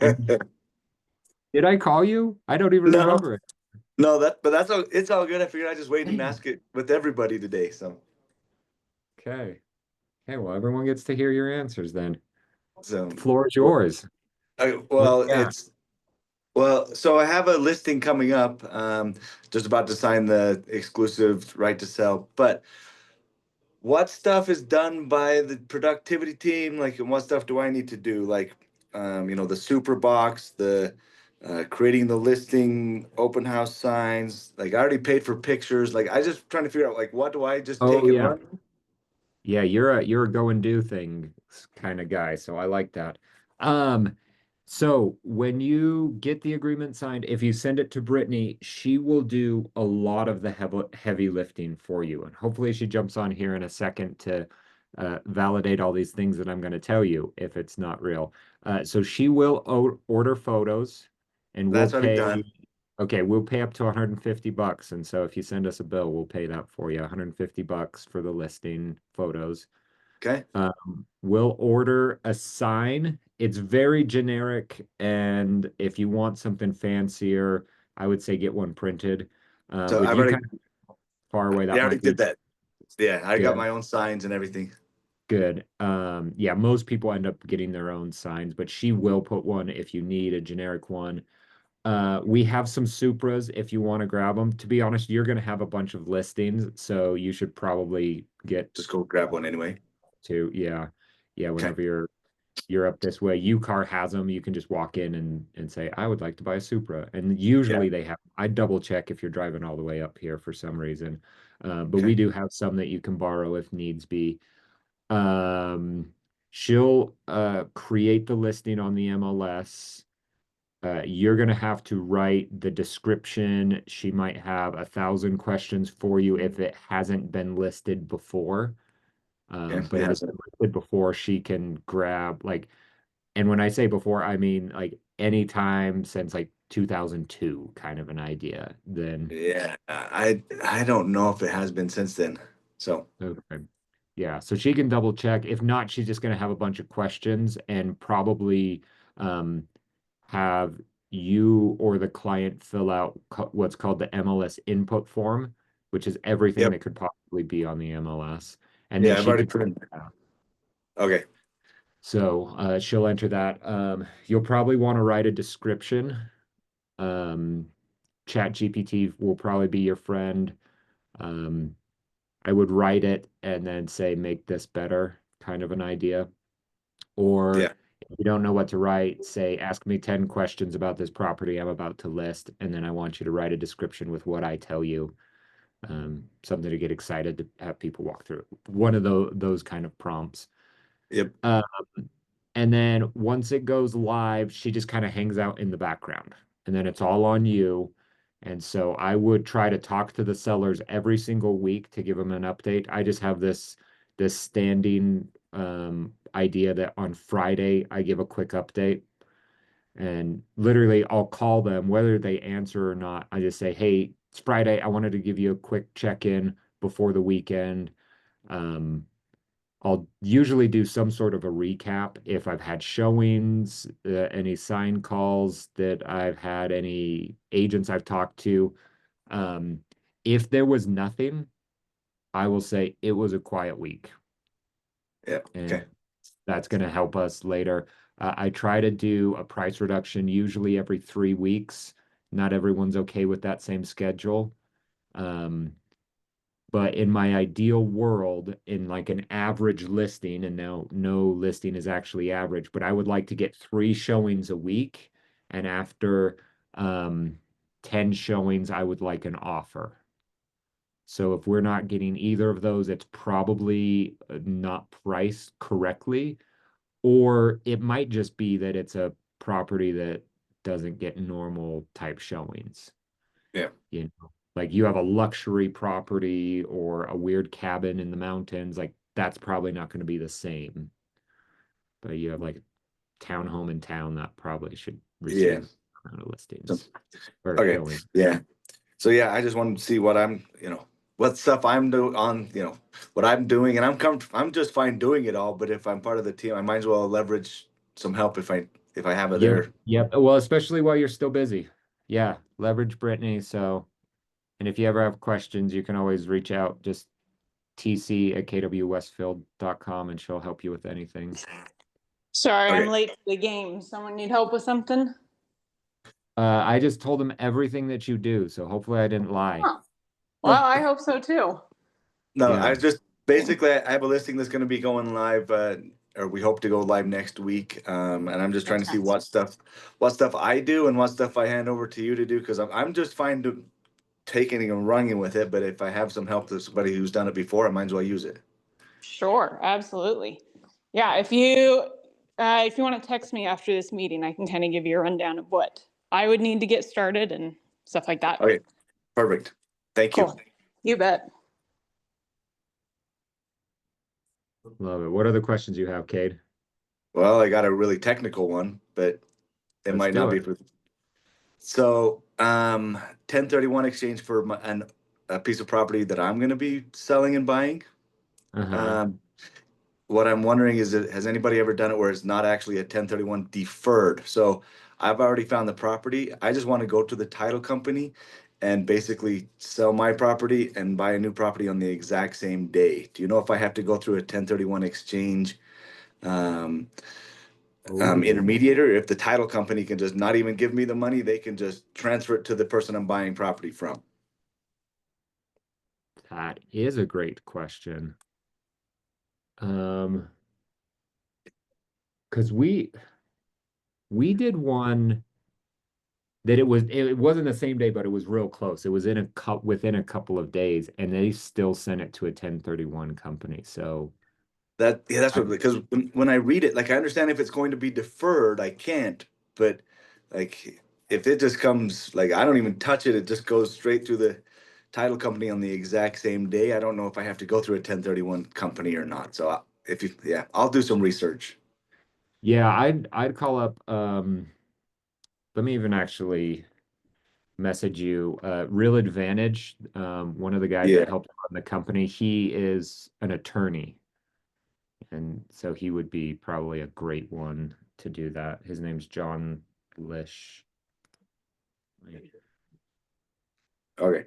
And did I call you? I don't even No, remember it. no, but that's all. It's all good. I figured I just wait and ask it with everybody today. So, Okay. Okay, well, everyone gets to hear your answers then. so, Floor is yours. What well, you got? so I have a listing coming up. Just about to sign the exclusive right to sell. But what stuff is done by the productivity team? Like, and what stuff do I need to do? Like, the super box, the creating the listing, open house signs. Like, I already paid for pictures. Like, I just trying to figure out like what do I just Oh take and yeah. run? Yeah, you're a go and do thing kind of guy, so I like that. Um, so when you get the agreement signed, if you send it to Brittany, she will do a lot of the heavy lifting for you. And hopefully she jumps on here in a second to validate all these things that I'm going to tell you if it's not real. So she will o order photos and we'll That's already pay. done. Okay, we'll pay up to 150 bucks. And so if you send us a bill, we'll pay that for you. 150 bucks for the listing photos. Okay. We'll order a sign. It's very generic, and if you want something fancier, I would say get one printed. So With I've you already, kind of far away, yeah, I that already might did be that. Yeah, I got good. my own signs and everything. Good. Yeah, most people end up getting their own signs, but she will put one if you need a generic one. We have some Supras if you want to grab them. To be honest, you're going to have a bunch of listings, so you should probably get Just go grab one anyway. two. Yeah. Yeah, Okay. whenever you're up this way. UCar has them. You can just walk in and say, I would like to buy a Supra. And Yeah. usually they have, I double check if you're driving all the way up here for some reason. But we Okay. do have some that you can borrow if needs be. Um, she'll create the listing on the MLS. You're going to have to write the description. She might have 1,000 questions for you if it hasn't been listed before. Okay. But It if it's hasn't. been listed before, she can grab like, and when I say before, I mean like any time since like 2002, kind of an idea. Then, Yeah. I don't know if it has been since then. So okay. Yeah, so she can double check. If not, she's just going to have a bunch of questions and probably um, have you or the client fill out what's called the MLS input form, which is everything yep. that could possibly be on the MLS. And then Yeah, I've she already can. put in. Okay. So she'll enter that. You'll probably want to write a description. Um, Chat GPT will probably be your friend. Um, I would write it and then say, make this better, kind of an idea. Or Yeah. if you don't know what to write, say, ask me 10 questions about this property I'm about to list. And then I want you to write a description with what I tell you, something to get excited to have people walk through. One of those kind of prompts. Yep. Um, and then once it goes live, she just kind of hangs out in the background. And then it's all on you. And so I would try to talk to the sellers every single week to give them an update. I just have this standing idea that on Friday I give a quick update. And literally I'll call them whether they answer or not. I just say, "Hey, it's Friday. I wanted to give you a quick check-in before the weekend." Um, I'll usually do some sort of a recap if I've had showings, any sign calls that I've had, any agents I've talked to. Um, if there was nothing, I will say it was a quiet week, Yeah. and Okay. that's going to help us later. I try to do a price reduction usually every 3 weeks. Not everyone's okay with that same schedule. Um, But in my ideal world, in like an average listing, and now no listing is actually average, but I would like to get 3 showings a week. And after um, 10 showings, I would like an offer. So if we're not getting either of those, it's probably not priced correctly, or it might just be that it's a property that doesn't get normal type showings. Yeah. You know, like you have a luxury property or a weird cabin in the mountains, like that's probably not going to be the same. But you have like a townhome in town that probably should Yeah. receive So, listings or okay. showings. Yeah. So yeah, I just wanted to see what what stuff I'm doing on, what I'm doing, and I'm just fine doing it all. But if I'm part of the team, I might as well leverage some help if I if I have it Yep. there. Yep. Well, especially while you're still busy. Yeah. Leverage Brittany. So, and if you ever have questions, you can always reach out. Just tc@kwwestfield.com and she'll help you with anything. Sorry, I'm Okay. late to the game. Someone need help with something? I just told them everything that you do, so hopefully I didn't lie. Huh. Well, No, I hope so too. no, I Yeah. was just basically I have a listing that's going to be going live, or we hope to go live next week. And I'm just trying to see Fantastic. what stuff I do and what stuff I hand over to you to do because I'm just fine to taking and running with it. But if I have some help with somebody who's done it before, I might as well use it. Sure, absolutely. Yeah, if you want to text me after this meeting, I can kind of give you a rundown of what I would need to get started and stuff like that. Okay, perfect. Thank you. Cool. You bet. Love it. What other questions you have, Cade? Well, I got a really technical one, but it Let's might do not be it. for. So, 1031 exchange for a piece of property that I'm going to be selling and buying. Uh-huh. Um, what I'm wondering is, has anybody ever done it where it's not actually a 1031 deferred? So I've already found the property. I just want to go to the title company and basically sell my property and buy a new property on the exact same day. Do you know if I have to go through a 1031 exchange um, Oh, intermediator, or if the title company can just not even give me the money, they can just transfer it to the person I'm buying property from? that is a great question. Um, because we did one that it wasn't the same day, but it was real close. It was in a cup within a couple of days, and they still sent it to a 1031 company. So That yeah, that's I, what because when I read it, like I understand if it's going to be deferred, I can't. But like if it just comes like I don't even touch it, it just goes straight through the title company on the exact same day. I don't know if I have to go through a 1031 company or not. So if you yeah, I'll do some research. yeah, I'd call up let me even actually message you. Real Advantage, one of the guys that Yeah. helped run the company, he is an attorney. And so he would be probably a great one to do that. His name's John Lish. Okay.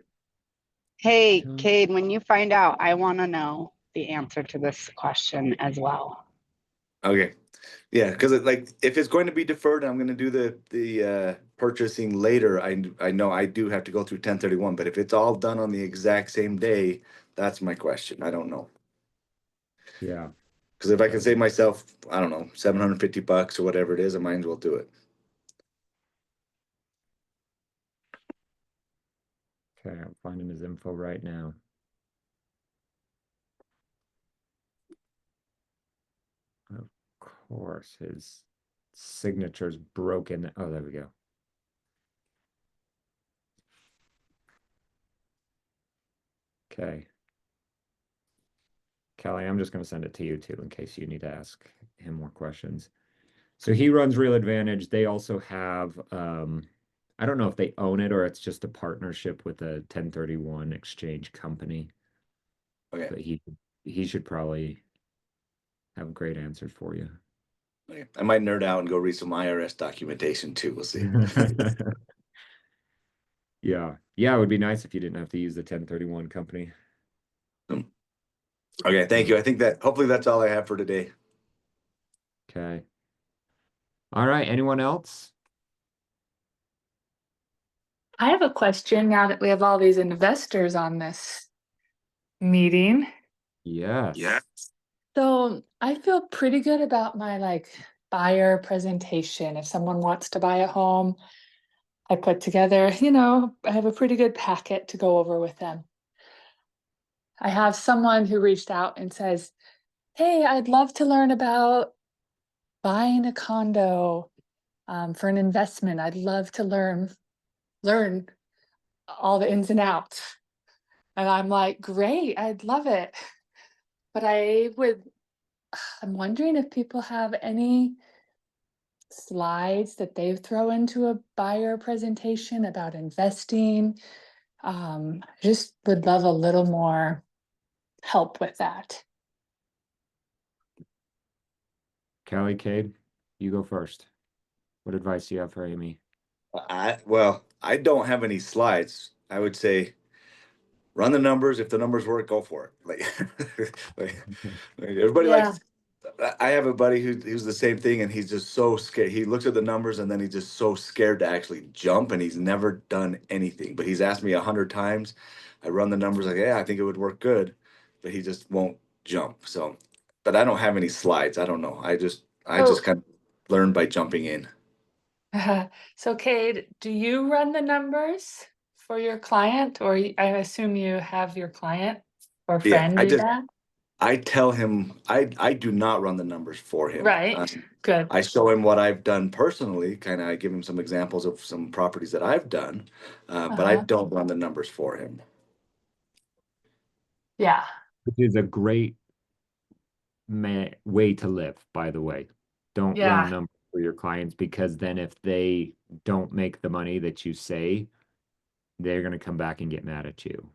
Hey, John. Cade, when you find out, I want to know the answer to this question as well. Okay. Yeah, because like if it's going to be deferred, I'm going to do the purchasing later. I know I do have to go through 1031, but if it's all done on the exact same day, that's my question. I don't know. Yeah, Because if I that can would be save myself, I don't know, 750 bucks or whatever it is, I might as well do it. okay. I'm finding his info right now. Of course, his signature's broken. Oh, there we go. Okay. Kelly, I'm just going to send it to you too in case you need to ask him more questions. So he runs Real Advantage. They also have, I don't know if they own it or it's just a partnership with a 1031 exchange company, Okay. but he should probably have great answers for you. Okay. I might nerd out and go read some IRS documentation too. We'll see. Yeah. Yeah, it would be nice if you didn't have to use the 1031 company. Okay, thank Uh, you. I think that hopefully that's all I have for today. Okay. All right. Anyone else? I have a question now that we have all these investors on this meeting. Yeah. Yes. So I feel pretty good about my buyer presentation. If someone wants to buy a home, I put together, I have a pretty good packet to go over with them. I have someone who reached out and says, "Hey, I'd love to learn about buying a condo for an investment. I'd love to learn all the ins and outs." And I'm like, "Great, I'd love it." But I'm wondering if people have any slides that they throw into a buyer presentation about investing. Just would love a little more help with that. Kelly, Cade, you go first. What advice do you have for Amy? I don't have any slides. I would say run the numbers. If the numbers work, go for it. Like everybody Yeah. likes. I have a buddy who's the same thing, and he's just so scared. He looks at the numbers, and then he's just so scared to actually jump, and he's never done anything. But he's asked me 100 times. I run the numbers, like, yeah, I think it would work good, but he just won't jump. So, but I don't have any slides. I don't know. I just So, kind of learned by jumping in. so Cade, do you run the numbers for your client, or I assume you have your client or Yeah, friend do that? I tell him I do not run the numbers for him. Right. Good. I show him what I've done personally. Kind of, I give him some examples of some properties that I've done, but I Uh-huh. don't run the numbers for him. Yeah. Which is a great way to live, by the way. Don't run Yeah. numbers for your clients, because then if they don't make the money that you say, they're going to come back and get mad at you.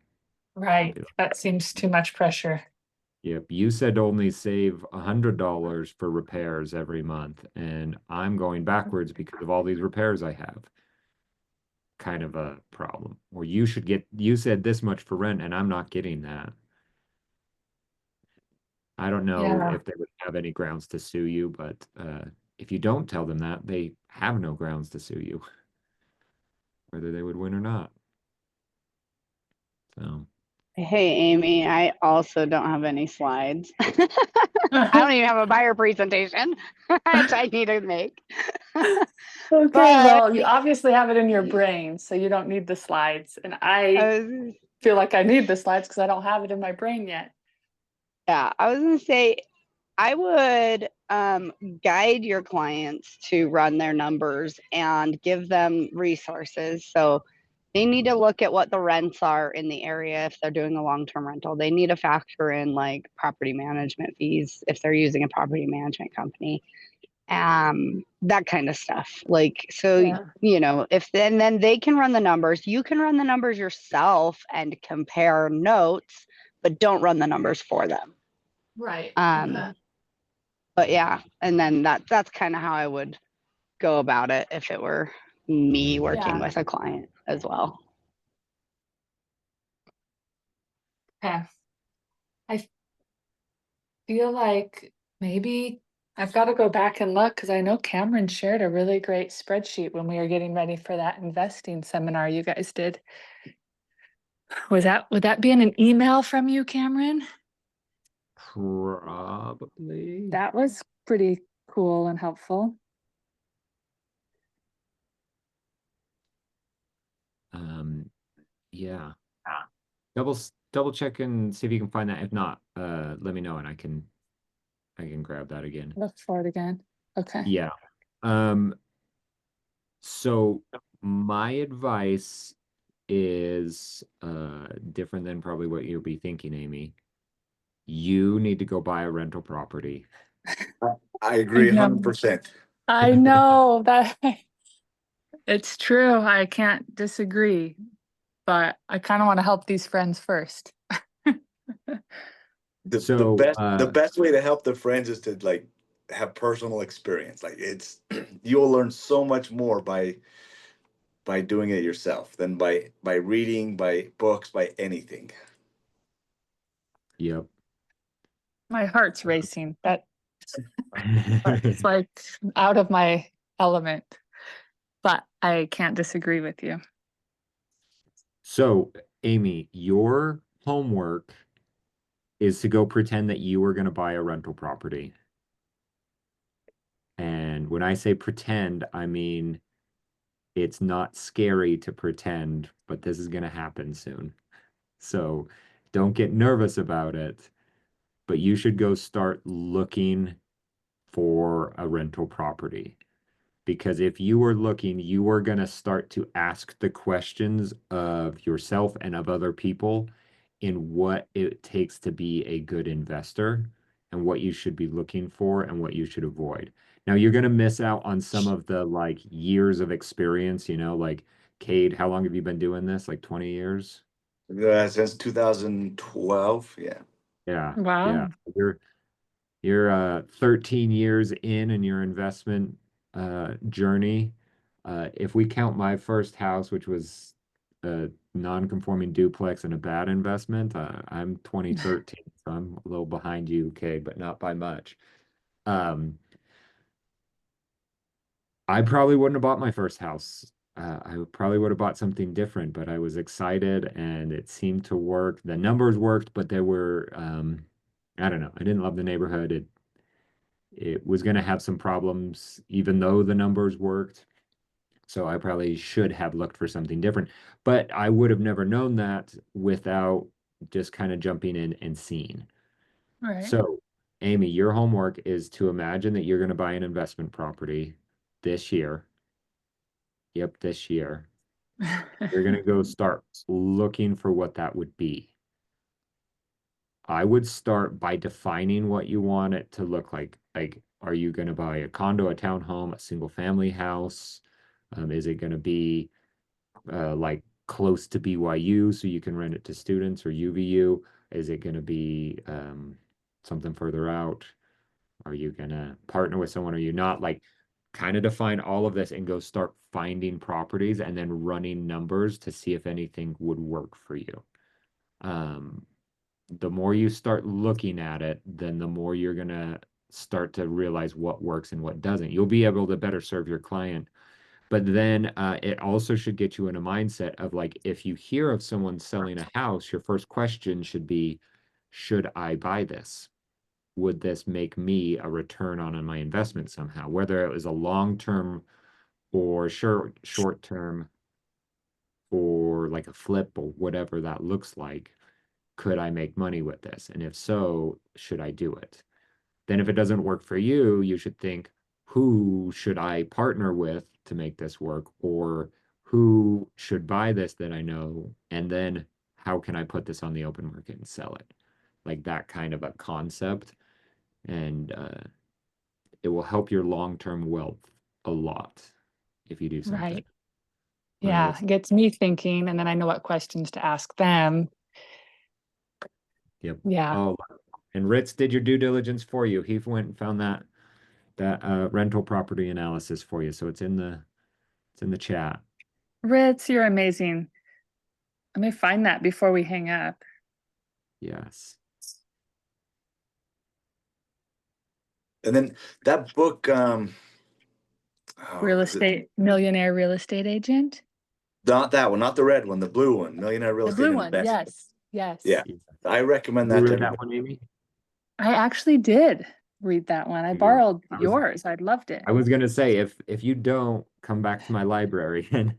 Right. Be like, That seems too much pressure. yep, you said only save $100 for repairs every month, and I'm going backwards because of all these repairs I have. Kind of a problem. Or you said this much for rent, and I'm not getting that. I don't know Yeah. if they would have any grounds to sue you, but if you don't tell them that, they have no grounds to sue you, whether they would win or not. So, Hey, Amy, I also don't have any slides. I don't even have a buyer presentation, which I need to make. Okay, But well, you obviously have it in your brain, so you don't need the slides. And I uh, feel like I need the slides because I don't have it in my brain yet. yeah, I was gonna say I would guide your clients to run their numbers and give them resources. So they need to look at what the rents are in the area if they're doing a long-term rental. They need to factor in like property management fees if they're using a property management company. That kind of stuff. Like, so, Yeah. if then they can run the numbers, you can run the numbers yourself and compare notes, but don't run the numbers for them. Right. Um, but yeah, and then that's kind of how I would go about it if it were me working Yeah. with a client as well. Okay. I feel like maybe I've got to go back and look because I know Cameron shared a really great spreadsheet when we were getting ready for that investing seminar you guys did. Would that be in an email from you, Cameron? probably. That was pretty cool and helpful. Yeah. Double check and see if you can find that. If not, let me know and I can grab that again. Look for it again. Okay. Yeah. Um, so my advice is different than probably what you'll be thinking, Amy. You need to go buy a rental property. I I agree know. 100%. I know that it's true. I can't disagree, but I kind of want to help these friends first. The So, best way to help the friends is to like have personal experience. Like it's you'll learn so much more by doing it yourself than by reading, by books, by anything. yep. My heart's racing. It's like out of my element, but I can't disagree with you. So, Amy, your homework is to go pretend that you were going to buy a rental property. And when I say pretend, I mean it's not scary to pretend, but this is going to happen soon. So don't get nervous about it, but you should go start looking for a rental property. Because if you were looking, you are going to start to ask the questions of yourself and of other people in what it takes to be a good investor and what you should be looking for and what you should avoid. Now, you're going to miss out on some of the like years of experience, like Cade, how long have you been doing this? Like 20 years? Since 2012, yeah. Yeah. Yeah. Wow. You're 13 years in your investment journey. If we count my first house, which was a non-conforming duplex and a bad investment, I'm 2013, so I'm a little behind you, okay, but not by much. Um, I probably wouldn't have bought my first house. I probably would have bought something different, but I was excited and it seemed to work. The numbers worked, but there were, I don't know. I didn't love the neighborhood. It was going to have some problems, even though the numbers worked. So I probably should have looked for something different. But I would have never known that without just kind of jumping in and seeing. All right. So, Amy, your homework is to imagine that you're going to buy an investment property this year. Yep, this year. You're going to go start looking for what that would be. I would start by defining what you want it to look like. Like, are you going to buy a condo, a townhome, a single family house? Is it going to be like close to BYU so you can rent it to students or UVU? Is it going to be something further out? Are you going to partner with someone? Are you not? Like, kind of define all of this and go start finding properties and then running numbers to see if anything would work for you. Um, the more you start looking at it, then the more you're going to start to realize what works and what doesn't. You'll be able to better serve your client. But then it also should get you in a mindset of like, if you hear of someone selling a house, your first question should be, should I buy this? Would this make me a return on my investment somehow? Whether it was a long-term or short-term or like a flip or whatever that looks like, could I make money with this? And if so, should I do it? Then if it doesn't work for you, you should think, who should I partner with to make this work? Or who should buy this that I know? And then how can I put this on the open market and sell it? Like that kind of a concept. And it will help your long-term wealth a lot if you do something Right. like Yeah, this. it gets me thinking, and then I know what questions to ask them. Yep. Yeah. Oh, and Ritz did your due diligence for you. He went and found that rental property analysis for you. So it's in the chat. Ritz, you're amazing. Let me find that before we hang up. Yes. And then that book, Real estate, millionaire real estate agent. not that one, not the red one, the blue one, Millionaire Real The Estate blue one, Investment. yes, yes. Yeah, I recommend You that to read that everybody. one, Amy? I actually did read that one. I You go. borrowed I was yours. I loved it. I was gonna say if you don't come back to my library and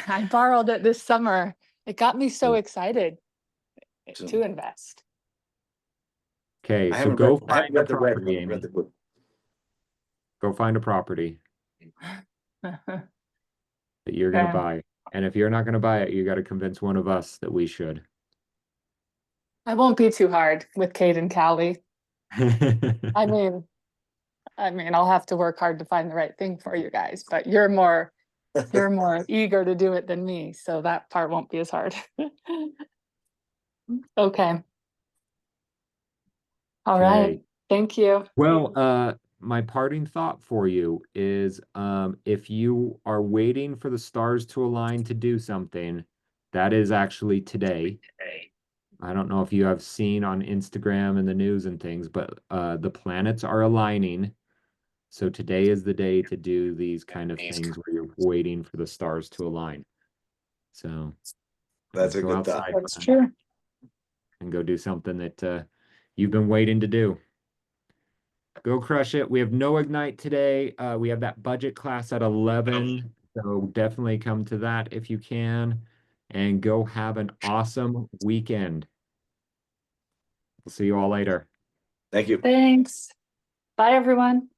I borrowed it this summer. It got me so excited So, to invest. okay, I so haven't read, go I haven't find a read the red property, one. I read Amy. the blue. Go find a property that you're gonna Okay. buy. And if you're not gonna buy it, you got to convince one of us that we should. I won't be too hard with Kate and Callie. I mean, I'll have to work hard to find the right thing for you guys, but you're more eager to do it than me, so that part won't be as hard. Okay. All right. Okay. Thank you. Well, my parting thought for you is if you are waiting for the stars to align to do something, that is actually today. I don't know if you have seen on Instagram and the news and things, but the planets are aligning. So today is the day to do these kind of things where you're waiting for the stars to align. So That's a go good thought. outside That's true. and go do something that you've been waiting to do. Go crush it. We have no Ignite today. We have that budget class at 11. So definitely come to that if you can. And go have an awesome weekend. We'll see you all later. Thank you. Thanks. Bye, everyone.